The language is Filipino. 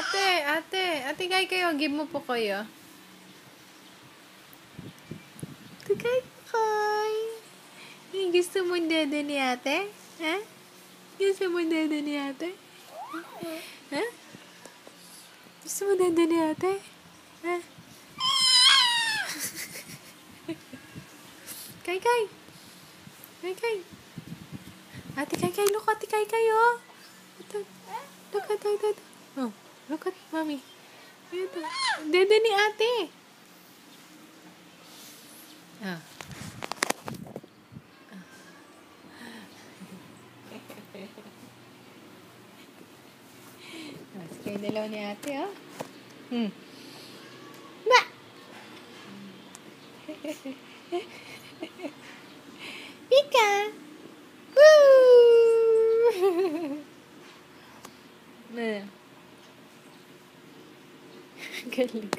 Ate Kay kayo, give mo po kayo. Ate Kay. Gusto mo dede ni ate? Ha? Gusto mo dede ni ate? Ha? Gusto mo dede ni ate? Ha? Kay. Ate Kay, look at Ate Kay, oh. Look at. Oh, look at mommy. Ito. Dede ni ate. Ah. Mas kayo dalawa ni ate, oh. Ba! Pika! Woo! Galing.